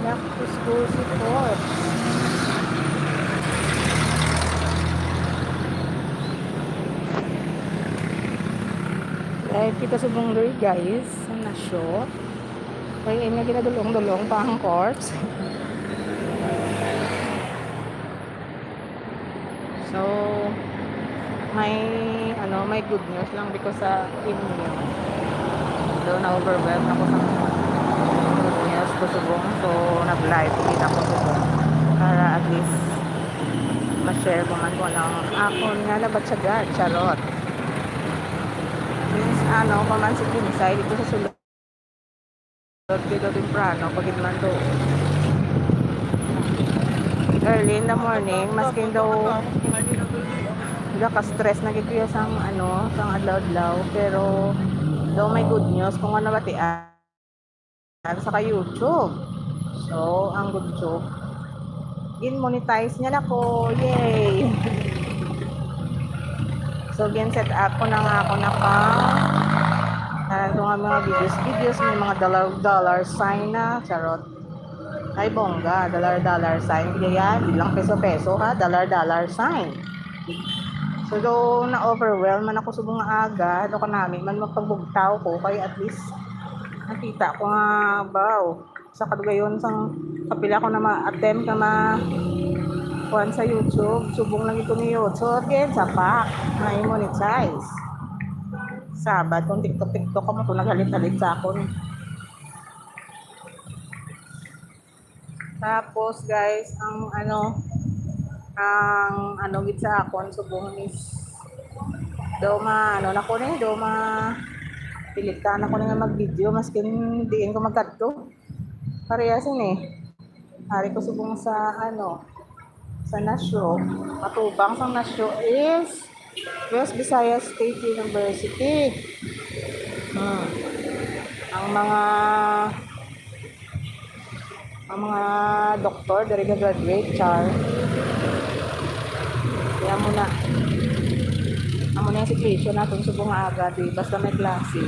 Back to school si Corp. Dahil kita sa bungaloy guys, na show. Kaya nga ginadulong-dulong pa ang corpse. So, may good news lang because sa inyo. So, na-overwhelm ako sa good news ko subong. So, nag-live kita ko subong. Para at least ma-share ko man ko ng akon nga na batsaga, charot. Since paman si Kinsay dito sa sulod dito temprano, pagid man do early in the morning, maskin daw ka-stress na gid sang sang adlaw-adlaw, pero daw may good news kung ano batian sa YouTube. So, ang good joke, in-monetize niya na ko. Yay! So, set up ko na nga ako na nga mga videos, may mga dollar sign na, charot. Ay, bongga, dollar sign. Kaya yan, bilang peso ha, dollar sign. So, do na-overwhelm man ako sa mga aga, do ka namin, man magpagbugtaw ko, kaya at least nakita ko nga, sa kadugayon, sang kapila ko na ma-attempt na kuhan sa YouTube, subong lang ito ni YouTube. So, again, sapak, na-monetize. Sabad, kung TikTok ka mo, ito naghalit-halit sa akon. Tapos, guys, ang git sa akon, subong is pilitan ako nga mag-video, maskin diin ko magkadto. Parehasin hari ko subong sa sa Nasyo. Matubang sa Nasyo is West Visayas State University. Ang mga doktor dari graduate char. Kaya muna yung situation natin subong aga di basta may klase.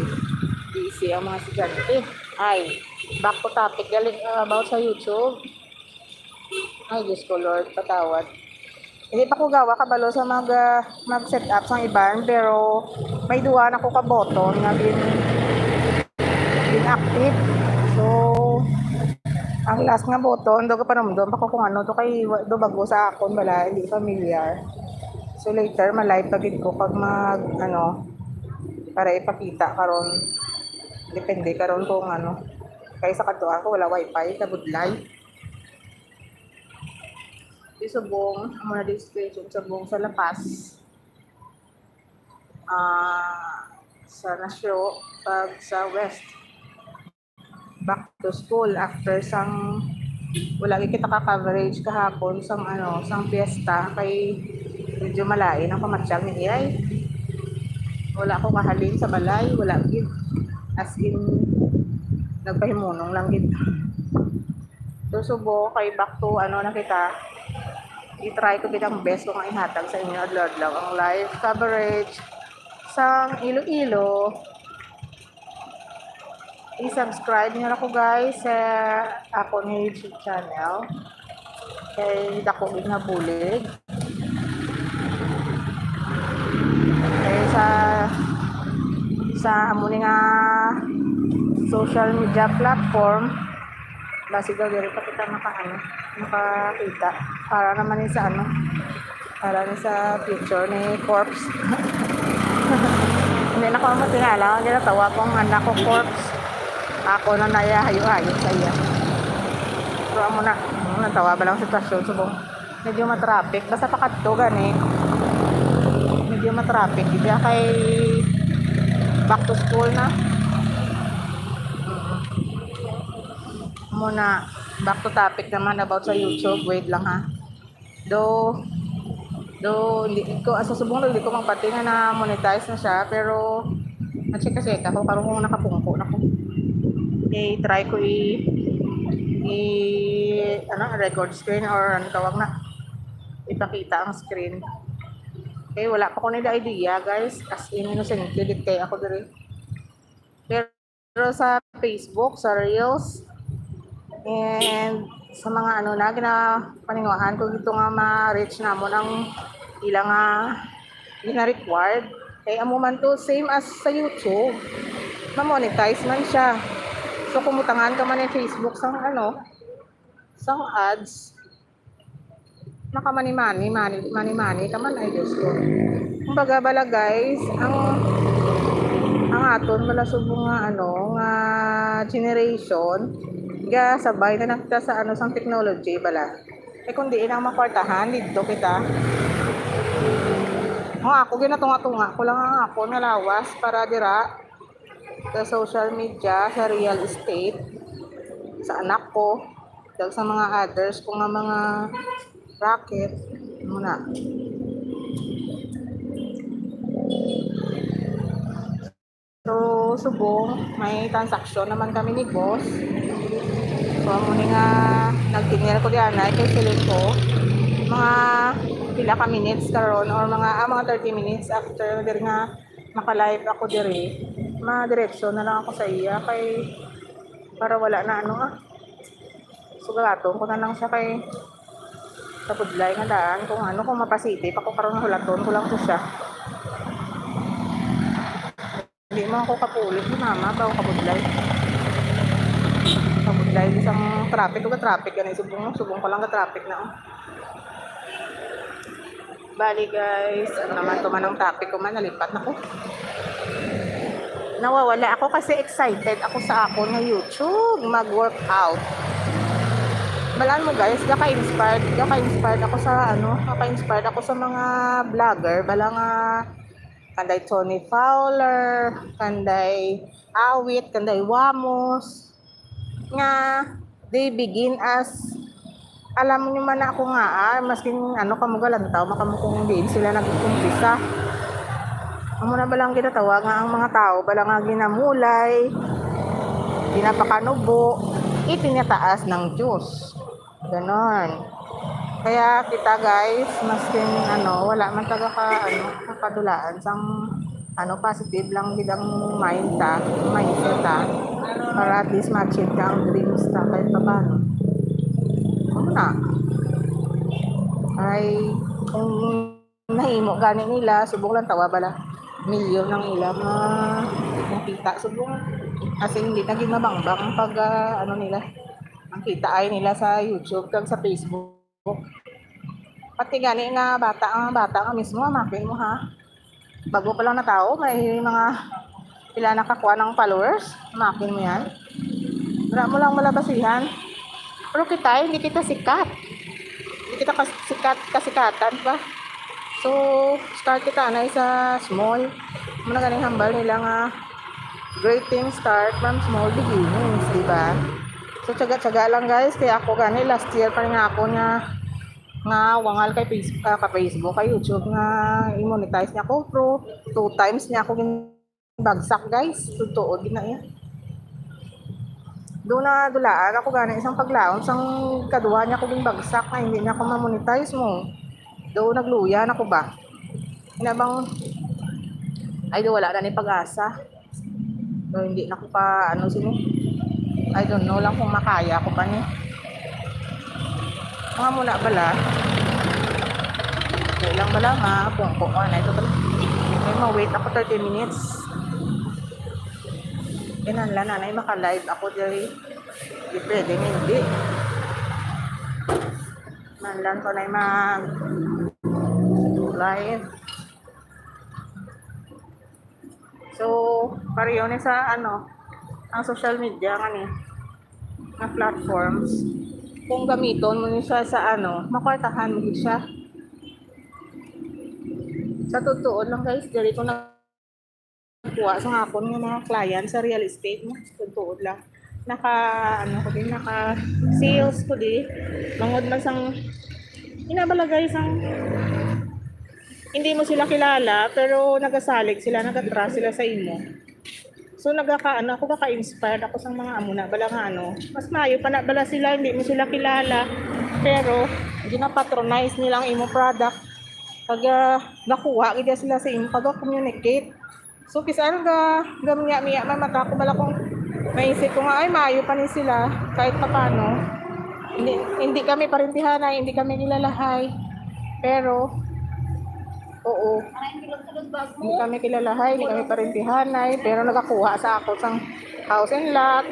Busy ang mga estudyante. Ay, back to topic galing about sa YouTube. Ay, Diyos ko Lord, patawad. Hindi pa ko gawa kabalo sa mag-set up sa iban, pero may duwa na ko kaboton nga bin active. So, ang last nga boton, do ka panumdom pa ko kung do kay do bago sa akon bala, hindi familiar. So later ma-live pagid ko pag para ipakita karon. Depende karon kung kay sa kadto ako wala wifi sa budlay. Subong muna discussion subong sa lapas. Sa Nasyo pag sa West. Back to school after sang wala kita ka-coverage kahapon sang fiesta kay medyo malain ang pamatsyag ni Iyay. Wala ako kahalin sa balay, wala gid. As in nagpahimunong lang gid. So subo kay back to na kita. I-try ko bitang best kung ihatag sa inyo adlaw-adlaw ang live coverage sang Iloilo. I-subscribe niyo ako guys sa ako ni YouTube channel. Kay dako gid nga bulig. Kay sa amo nga social media platform basi daw diri pa kita makakita para naman sa para sa future ni Corpse. Hindi na ko matingala, ginatawa kong anak ko Corpse. Ako na hayo-hayo sa iya. So amo na, natawa ba lang sitwasyon subong medyo matraffic basta pakadto gani. Medyo matraffic di kay back to school na. Muna back to topic naman about sa YouTube. Wait lang ha. Do hindi ko subong hindi ko magpatinga na monetize na siya, pero na-check ako karon kung nakapungko na ko. Okay, try ko record screen or tawag na ipakita ang screen. Okay, wala pa ko nila idea guys, as in innocent kay ako diri. Pero sa Facebook, sa Reels, And sa mga ano na ginapaninguhan ko dito nga ma-reach namon ang ilang gina-required. Kaya amo man to same as sa YouTube. Ma-monetize man siya. So kumutangan ka man ng Facebook sang sang ads. Nakamani-mani taman ay Diyos ko. Kumbaga bala guys, ang aton wala subong nga generation ga sabay na nakita sa sang technology bala. Kung diin ang makwartahan dito kita. Ako ginatunga-tunga ko lang ang ako nalawas para dira sa social media, sa real estate, sa anak ko, sa mga others ko nga mga racket muna. So, subong, may transaksyon naman kami ni boss. So, muna nga nagtinira ko diyan ay kay silid ko. Mga pila ka minutes karon or mga 30 minutes after dir nga naka-live ako diri. Ma-direksyon na lang ako sa iya kay para wala na sugaton ko na lang siya kay sa pudlay nga daan kung kung mapasitip ako karon hulaton ko lang to siya. Hindi mo ako kapulit ni mama bago kabudlay. Kabudlay isang traffic o traffic ganun subong ko lang ka traffic na Bali guys, naman ang topic ko man nalipat na ko. Nawawala ako kasi excited ako sa ako na YouTube mag-workout. Balaan mo guys, kaka-inspired ako sa kaka-inspired ako sa mga vlogger, bala nga kanday Tony Fowler, kanday Awit, kanday Wamos nga they begin as alam niyo man ako nga masking kamugalan tao makamukong din sila nag-umpisa. Amo na balang ginatawa nga ang mga tao bala nga ginamulay, ginapakanubo, itinataas ng Diyos. Ganon. Kaya kita guys, maskin wala man taga kapadulaan sang positive lang gidang mindset para at least ma-achieve ka ang dreams ta kahit pa paano. Ay kung nahimo gani nila subong lang tawa bala milyon ng ilang kita subong kasi hindi naging mabangbang pag nila ang kita ay nila sa YouTube kag sa Facebook. Pati gani nga bata nga mismo makin mo bago pa lang na tao may mga pila nakakuha ng followers makin mo yan wala mo lang malabasihan. Pero kita, hindi kita sikat. Hindi kita kasikatan pa. So, start kita na sa small. Muna ganing hambal nila nga great things start from small beginnings, di ba? So, tsaga-tsaga lang guys. Kaya ako gani, last year pa rin ako nga wangal kay Facebook, kay YouTube nga i-monetize niya ako. Pero 2 times niya ako bagsak guys. Totoo din na yan. Doon na dulaan ako gani isang paglaon sang kaduha niya ko ging bagsak na hindi niya ako ma-monetize mo. Doon nagluyan ako ba? Inabang ay do wala na ni pag-asa. So hindi na ko pa sino. I don't know lang kung makaya ko pa ni. Mga muna bala. Kailang bala pungko na ito bala. May ma-wait ako 30 minutes. Kinanla nanay maka-live ako diri. Di pwede hindi. Manlan ko na mag-live. So, pareho ni sa ang social media nga platforms. Kung gamiton mo ni siya sa makwartahan mo siya. Sa totoo lang guys, diri ko na kuha sa hapon ng mga client sa real estate mo. Totoo lang. Naka sales ko di. Mangod man sang inabala guys ang hindi mo sila kilala pero nagasalig sila, nagatrust sila sa imo. So ako kaka-inspired ako sa mga amo na bala nga mas maayo pa na bala sila hindi mo sila kilala pero gina-patronize nila ang imo product. Pag nakuha gid sila sa imo pag communicate. So kisa gamya man mata ko bala kung Maisip ko nga, ay mayo pa rin sila kahit papano. Hindi kami parintihanay, hindi kami kilalahay. Pero, oo, hindi kami kilalahay, hindi kami parintihanay. Pero nagakuha sa ako sang house and lot.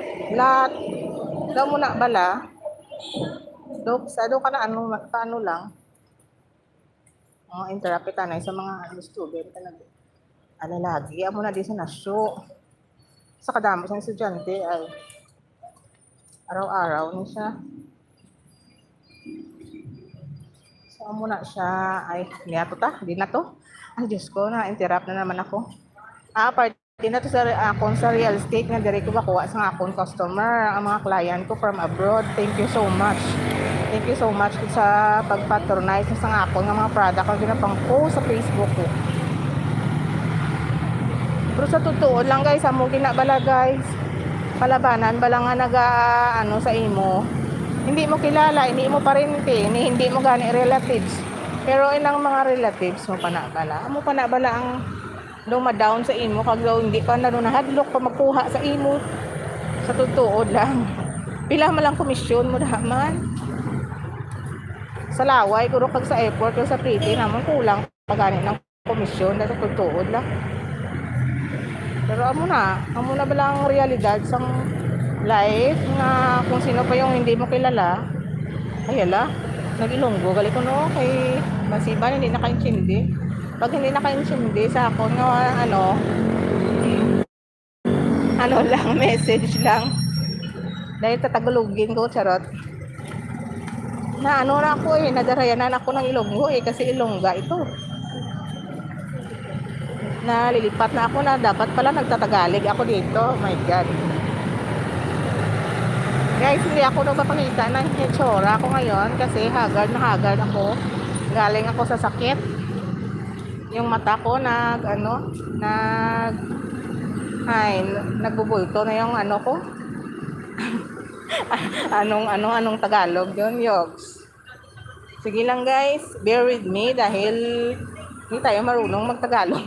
Daw mo na bala. Daw ka na ano lang. Interrupt kita na sa mga student ka na. Ano lagi, amo na di sa nasyo. Sa kadamo sa estudyante ay araw-araw ni siya. So muna siya ay niya to ta, di na to. Ay Diyos ko, na-interrupt na naman ako. Part din na to sa akong sa real estate nga dire ko makuha sa akong customer, ang mga client ko from abroad. Thank you so much. Thank you so much sa pag-patronize sa akong nga mga product ang ginapang-post sa Facebook ko. Pero sa totoo lang guys, amo ginabala guys. Palabanan bala nga ano sa imo. Hindi mo kilala, hindi mo parente, hindi mo gani relatives. Pero inang mga relatives mo panabala. Amo panabala ang down sa imo kag daw hindi pa nahadlok pa magkuha sa imo. Sa totoo lang. Pila man lang komisyon mo daman. Sa laway kuro kag sa airport o sa pretty namon kulang pa gani ng komisyon dahil sa totoo lang. Pero amo na bala ang realidad sang life nga kung sino pa yung hindi mo kilala. Ay ala, nag-Ilonggo gali ko no kay Masiban hindi nakaintindi. Pag hindi nakaintindi sa ako nga ano lang message lang. Dahil tatagulugin ko charot. Na ano na ako nadarayanan ako ng Ilonggo kasi Ilongga ito. Nalilipat na ako na dapat pala nagtatagalig ako dito. Oh my God. Guys, hindi ako napapakita ng itsura ko ngayon kasi haggard ako. Galing ako sa sakit. Yung mata ko nagbubulto na yung ano ko. anong Tagalog yun, Yogs. Sige lang guys, bear with me dahil hindi tayo marunong magtagalog.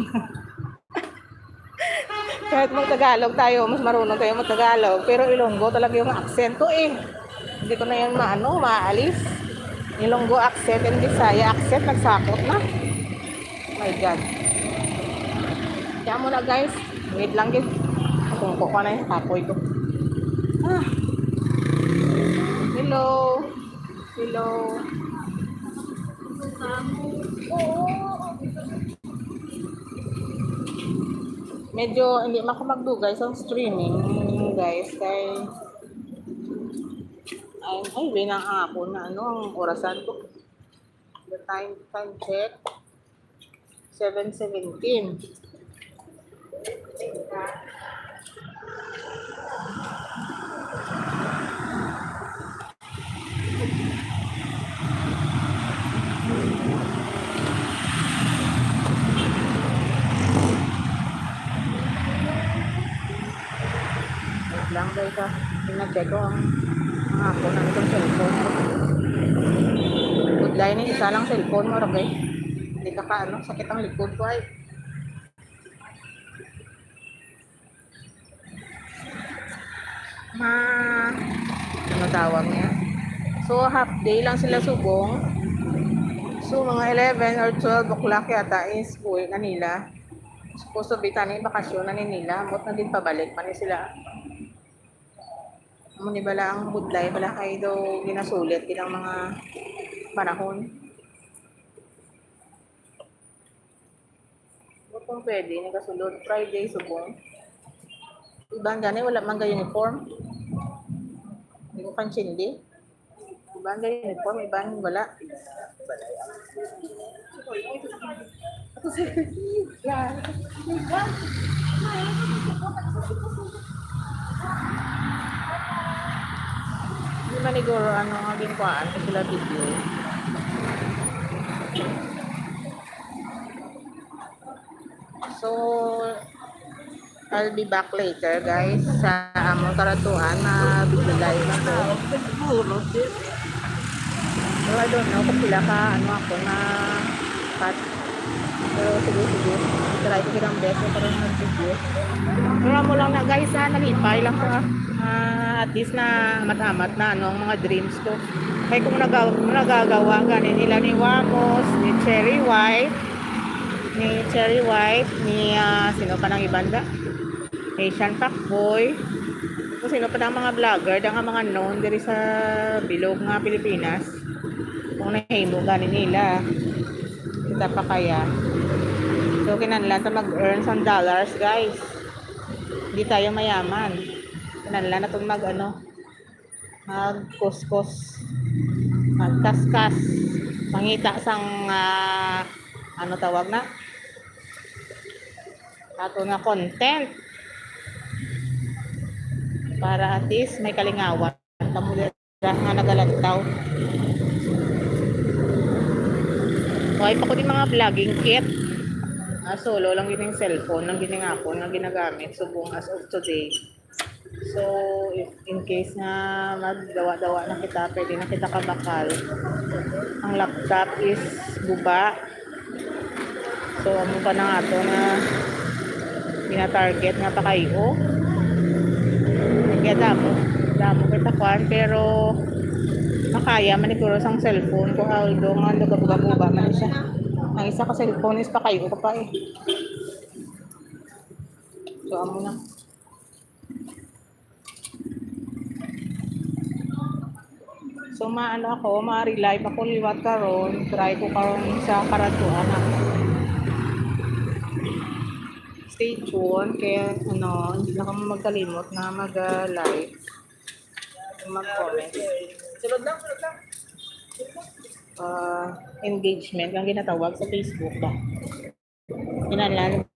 Kahit mag-Tagalog tayo, mas marunong tayo mag-Tagalog. Pero Ilonggo talaga yung aksento Hindi ko na yan maalis. Ilonggo accent and Bisaya accent, nagsakot na. Oh my God. Kaya mo na guys, wait lang guys. Tungko ko na yung kapoy ko. Hello. Medyo hindi man ako magdugay sa streaming guys kay ay binang ako na ang orasan ko. The time check 7:17. Lang guys pina-check ko ang ako ng itong cellphone ko. Good line ni isa lang cellphone mo okay? Hindi ka sakit ang likod ko ay. Ano tawag niya? So half day lang sila subong. So mga 11 or 12 o'clock yata is uwi na nila. Supposed to be tani bakasyon na nila. Mot na din pabalik pa ni sila. Muni bala ang budlay bala kay daw ginasulit ilang mga panahon. Kung pwede nagasulod Friday subong. Ibang gani wala man ga uniform. Hindi ko pansindi. Ibang ga uniform, ibang wala. Hindi ba niguro ang ginkuhaan ko sila video. So I'll be back later guys sa among karatuan na video live na to. So I don't know kung pila ka ako na cut Pero sige, sige. Try ko kitang best na parang nag-video. Pero mo lang na guys, nalipay lang ko. At least na matamat na ano, ang mga dreams ko. Kaya kung nagagawa ganin nila ni Wamos, ni Cherry White, ni sino pa ng ibanda? Asian Fuckboy. Kung sino pa ng mga vlogger, ang mga known diri sa bilog nga Pilipinas. Kung nahimo ganin nila, kita pa kaya. So kinahanglan ta mag-earn some dollars, guys. Hindi tayo mayaman. Kinahanglan natin mag-kuskus, magkaskas, mangita sang ano tawag na? Ato nga content. Para at least may kalingawan. Tamo nga nagalantaw. Okay pa ko din mga vlogging kit. Solo lang yun yung cellphone lang yun ako na ginagamit subong as of today. So if in case na magdawa-dawa na kita, pwede na kita kabakal. Ang laptop is guba. So amo pa na nga ito na gina-target nga pa kayo. Kaya damo kita kuan, pero makaya maniguro sang cellphone ko, although nga nagabuga-buga man siya. Ang isa ka cellphone is pa kayo pa eh. So amo na. So maano ako, ma-relive ako liwat karon, try ko karon sa karatuan ako. Stay tuned, kaya hindi na kamo magkalimot na mag-like, mag-comment. Sulod lang. Engagement ang ginatawag sa Facebook ba. Kinahanglan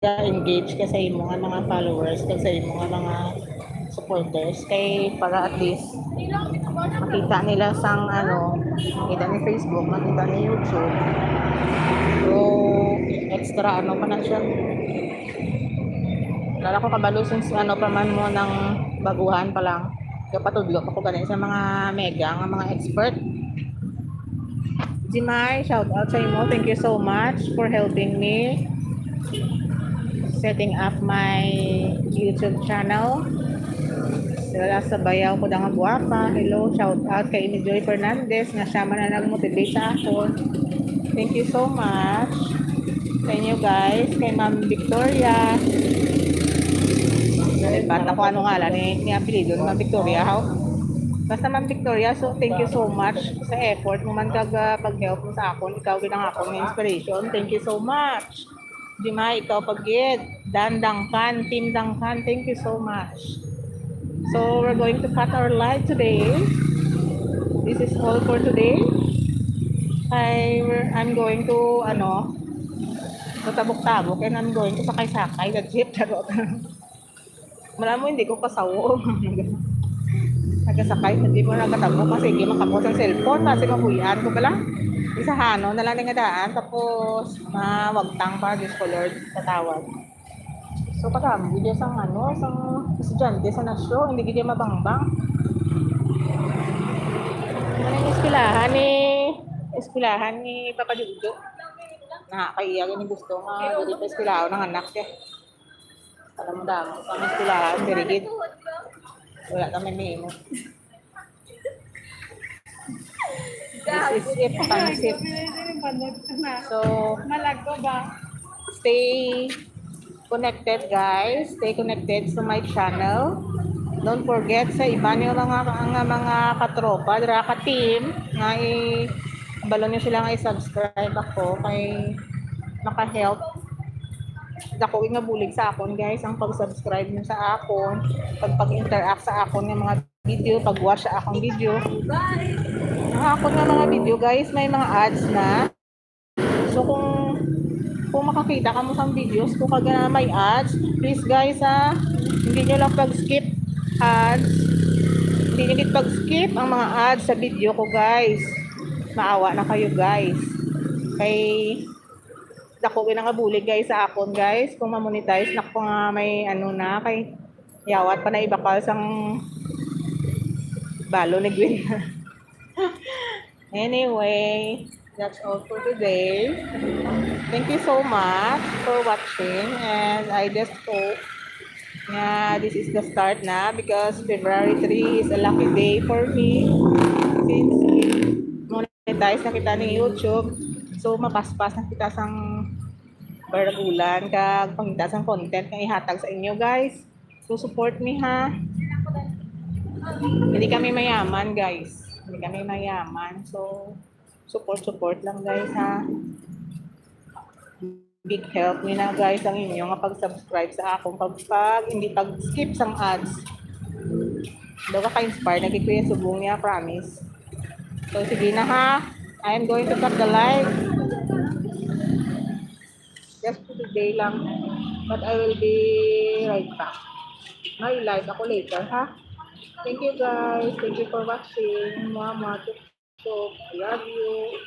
engage ka sa imo nga mga followers, kag sa imo nga mga supporters, kay para at least makita nila sang makita ni Facebook, makita ni YouTube. So extra pa na siya. Lala ko kabalo since pa man mo ng baguhan pa lang. Kaya patudlo pa ko ganin sa mga mega nga mga expert. Jimay, shout out sa imo. Thank you so much for helping me setting up my YouTube channel. Wala sa bayaw ko nga buwapa. Hello, shout out kay Joy Fernandez nga siya man na nag-motivate sa ako. Thank you so much sa inyo guys. Kay Ma'am Victoria. Bata ko ngalan ni apelido ni Ma'am Victoria. Basta Ma'am Victoria, so thank you so much sa effort mo man kag pag-help mo sa akon. Ikaw ginang akong inspiration. Thank you so much. Jimay, ikaw pagid. Dan Dangkan, Team Dangkan, thank you so much. So we're going to cut our live today. This is all for today. I'm going to tabok-tabok, and I'm going to sakay-sakay na jeep. Malam mo hindi ko kasawo. Nagasakay, hindi ko nagatabok kasi hindi makapos ang cellphone kasi mabuyan ko pala. Isa na lang nga daan, tapos mawagtang pa, Diyos ko Lord, katawad. So kadami, video sang estudyante sa nasyo, hindi gid mabangbang. Ano yung eskwelahan ni Papa Dudo. Nakakaiya ni gusto nga, dili pa eskwelahan ng anak niya. Alam mo damo, sa eskwelahan, dirigid. Wala kami nimo. This is it, pansit. So, Malagko ba? stay connected guys. Stay connected to my channel. Don't forget sa iba niyo mga katropa, dira ka team, nga balon niyo sila nga i-subscribe ako kay maka-help dako nga bulig sa akon guys ang pag-subscribe niyo sa akon, pag-interact sa akon ng mga video, pag-watch sa akong video. Ang akon nga mga video guys, may mga ads na. So kung makakita ka mo sa videos kung kaga may ads, please guys hindi nyo lang pag-skip ads. Hindi nyo din pag-skip ang mga ads sa video ko guys. Maawa na kayo guys. Kay dako nga bulig guys sa akon guys. Kung ma-monetize na ko nga may kay yawat pa na ibakal sang balo ni Gwen. Anyway, That's all for today. Thank you so much for watching, and I just hope na this is the start na, because February 3 is a lucky day for me since monetize na kita ng YouTube. So mapaspas na kita sang bargulan kag pangita sang content nga ihatag sa inyo, guys. So support me, ha. Hindi kami mayaman, guys. Hindi kami mayaman. So support lang, guys, ha. Big help ni na, guys, ang inyo nga pag-subscribe sa akong hindi pag-skip sang ads. Daw ka-inspire, nagkikuya subong niya, promise. So sige na, ha. I am going to cut the live. Just for today lang. But I will be right back. May live ako later, ha. Thank you, guys. Thank you for watching. Mama, tuk-tuk. I love you.